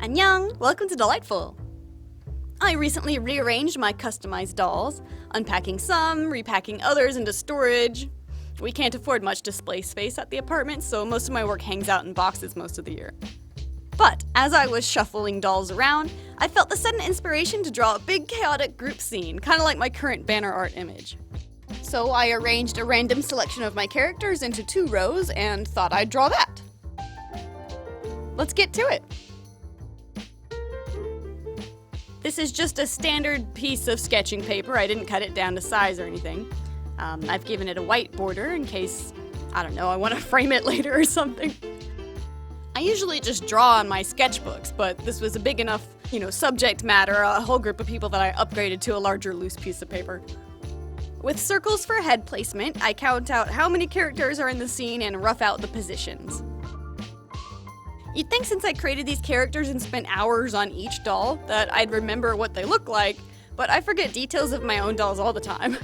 Annyeong! Welcome to Dollightful! I recently rearranged my customized dolls, unpacking some, repacking others into storage. We can't afford much display space at the apartment, so most of my work hangs out in boxes most of the year. But as I was shuffling dolls around, I felt the sudden inspiration to draw a big chaotic group scene, kind of like my current banner art image. So I arranged a random selection of my characters into 2 rows and thought I'd draw that. Let's get to it! This is just a standard piece of sketching paper. I didn't cut it down to size or anything. I've given it a white border in case, I don't know, I want to frame it later or something. I usually just draw on my sketchbooks, but this was a big enough, subject matter, a whole group of people that I upgraded to a larger loose piece of paper. With circles for head placement, I count out how many characters are in the scene and rough out the positions. You'd think since I created these characters and spent hours on each doll that I'd remember what they look like, but I forget details of my own dolls all the time.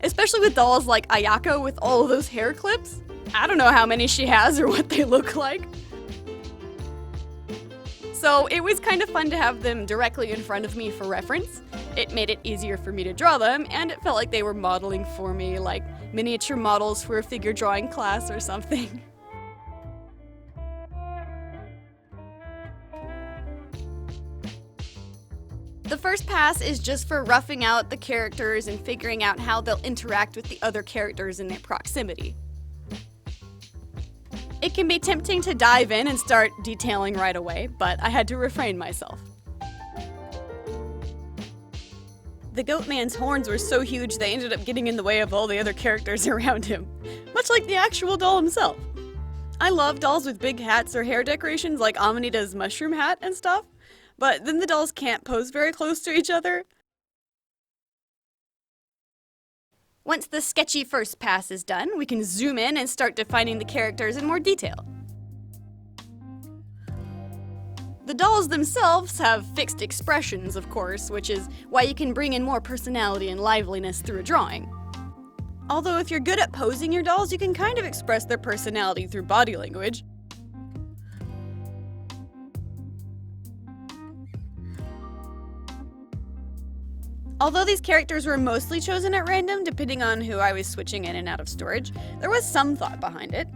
Especially with dolls like Ayako with all of those hair clips. I don't know how many she has or what they look like. So it was kind of fun to have them directly in front of me for reference. It made it easier for me to draw them, and it felt like they were modeling for me, like miniature models for a figure drawing class or something. The first pass is just for roughing out the characters and figuring out how they'll interact with the other characters in their proximity. It can be tempting to dive in and start detailing right away, but I had to refrain myself. The goat man's horns were so huge they ended up getting in the way of all the other characters around him, much like the actual doll himself. I love dolls with big hats or hair decorations like Amanita's mushroom hat and stuff, but then the dolls can't pose very close to each other. Once the sketchy first pass is done, we can zoom in and start defining the characters in more detail. The dolls themselves have fixed expressions, of course, which is why you can bring in more personality and liveliness through a drawing. Although if you're good at posing your dolls, you can kind of express their personality through body language. Although these characters were mostly chosen at random, depending on who I was switching in and out of storage, there was some thought behind it.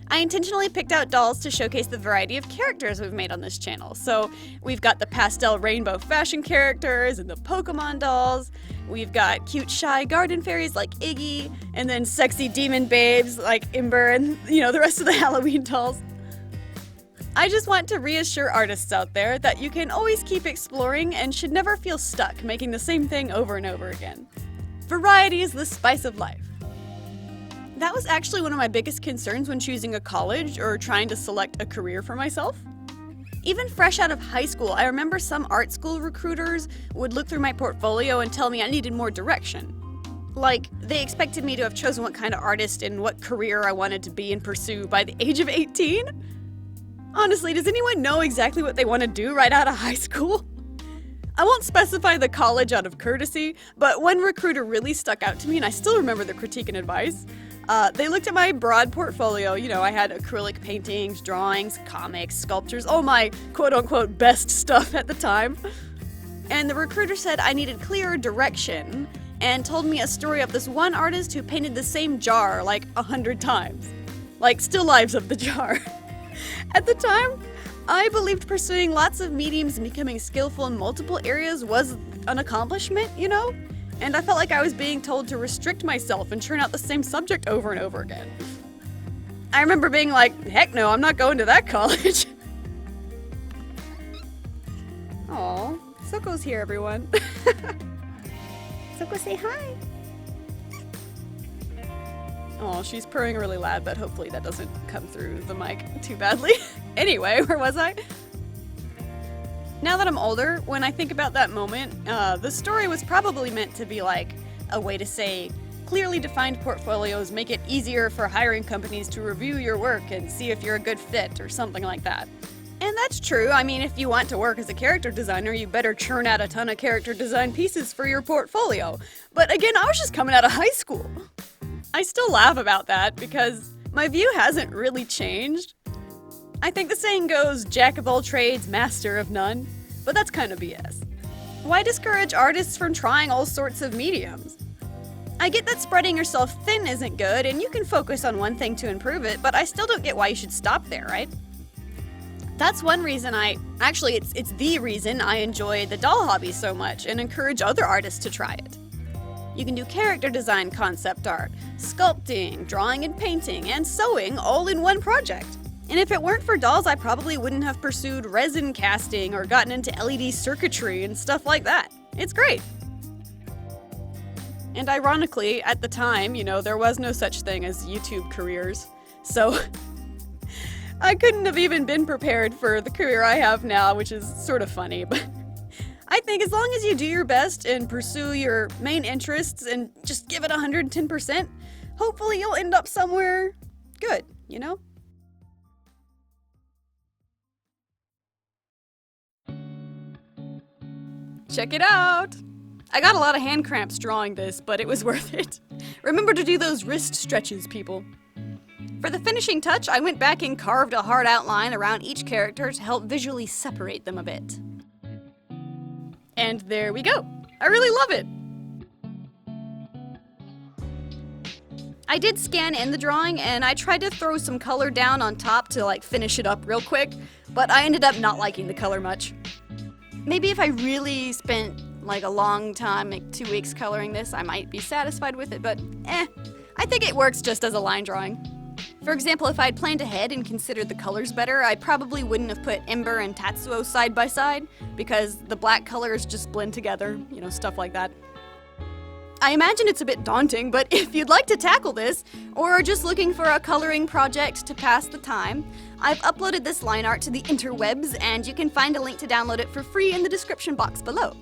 I intentionally picked out dolls to showcase the variety of characters we've made on this channel. So we've got the pastel rainbow fashion characters and the Pokemon dolls. We've got cute shy garden fairies like Iggy, and then sexy demon babes like Ember and, the rest of the Halloween dolls. I just want to reassure artists out there that you can always keep exploring and should never feel stuck making the same thing over and over again. Variety is the spice of life. That was actually one of my biggest concerns when choosing a college or trying to select a career for myself. Even fresh out of high school, I remember some art school recruiters would look through my portfolio and tell me I needed more direction. Like, they expected me to have chosen what kind of artist and what career I wanted to be and pursue by the age of 18. Honestly, does anyone know exactly what they want to do right out of high school? I won't specify the college out of courtesy, but one recruiter really stuck out to me and I still remember the critique and advice. They looked at my broad portfolio. I had acrylic paintings, drawings, comics, sculptures, all my quote-unquote best stuff at the time. And the recruiter said I needed clearer direction and told me a story of this one artist who painted the same jar like 100 times. Like still lives of the jar. At the time, I believed pursuing lots of mediums and becoming skillful in multiple areas was an accomplishment, And I felt like I was being told to restrict myself and churn out the same subject over and over again. I remember being like, heck no, I'm not going to that college. Aw, Soko's here, everyone. Soko, say hi. Oh, she's purring really loud, but hopefully that doesn't come through the mic too badly. Anyway, where was I? Now that I'm older, when I think about that moment, the story was probably meant to be like a way to say, clearly defined portfolios make it easier for hiring companies to review your work and see if you're a good fit or something like that. And that's true. I mean, if you want to work as a character designer, you better churn out a ton of character design pieces for your portfolio. But again, I was just coming out of high school. I still laugh about that because my view hasn't really changed. I think the saying goes, jack of all trades, master of none, but that's kind of BS. Why discourage artists from trying all sorts of mediums? I get that spreading yourself thin isn't good, and you can focus on one thing to improve it, but I still don't get why you should stop there, right? That's one reason it's the reason I enjoy the doll hobby so much and encourage other artists to try it. You can do character design concept art, sculpting, drawing and painting, and sewing all in one project. And if it weren't for dolls, I probably wouldn't have pursued resin casting or gotten into LED circuitry and stuff like that. It's great. And ironically, at the time, there was no such thing as YouTube careers. So I couldn't have even been prepared for the career I have now, which is sort of funny, but I think as long as you do your best and pursue your main interests and just give it 110%, hopefully you'll end up somewhere good, Check it out! I got a lot of hand cramps drawing this, but it was worth it. Remember to do those wrist stretches, people. For the finishing touch, I went back and carved a hard outline around each character to help visually separate them a bit. And there we go. I really love it. I did scan in the drawing, and I tried to throw some color down on top to finish it up real quick, but I ended up not liking the color much. Maybe if I really spent a long time, 2 weeks coloring this, I might be satisfied with it, but I think it works just as a line drawing. For example, if I'd planned ahead and considered the colors better, I probably wouldn't have put Ember and Tatsuo side by side, because the black colors just blend together, stuff like that. I imagine it's a bit daunting, but if you'd like to tackle this, or are just looking for a coloring project to pass the time, I've uploaded this line art to the interwebs, and you can find a link to download it for free in the description box below.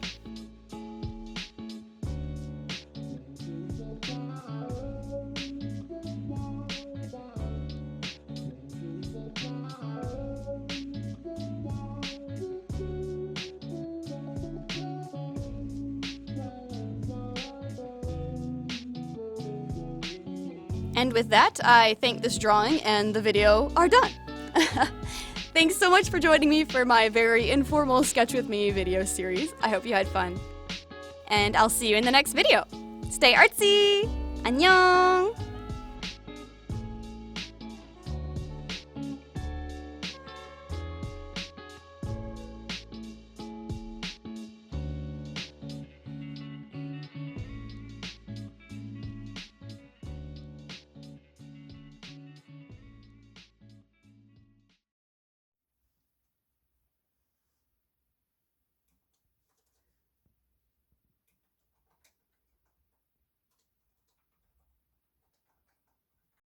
And with that, I think this drawing and the video are done. Thanks so much for joining me for my very informal Sketch With Me video series. I hope you had fun. And I'll see you in the next video. Stay artsy! Annyeong!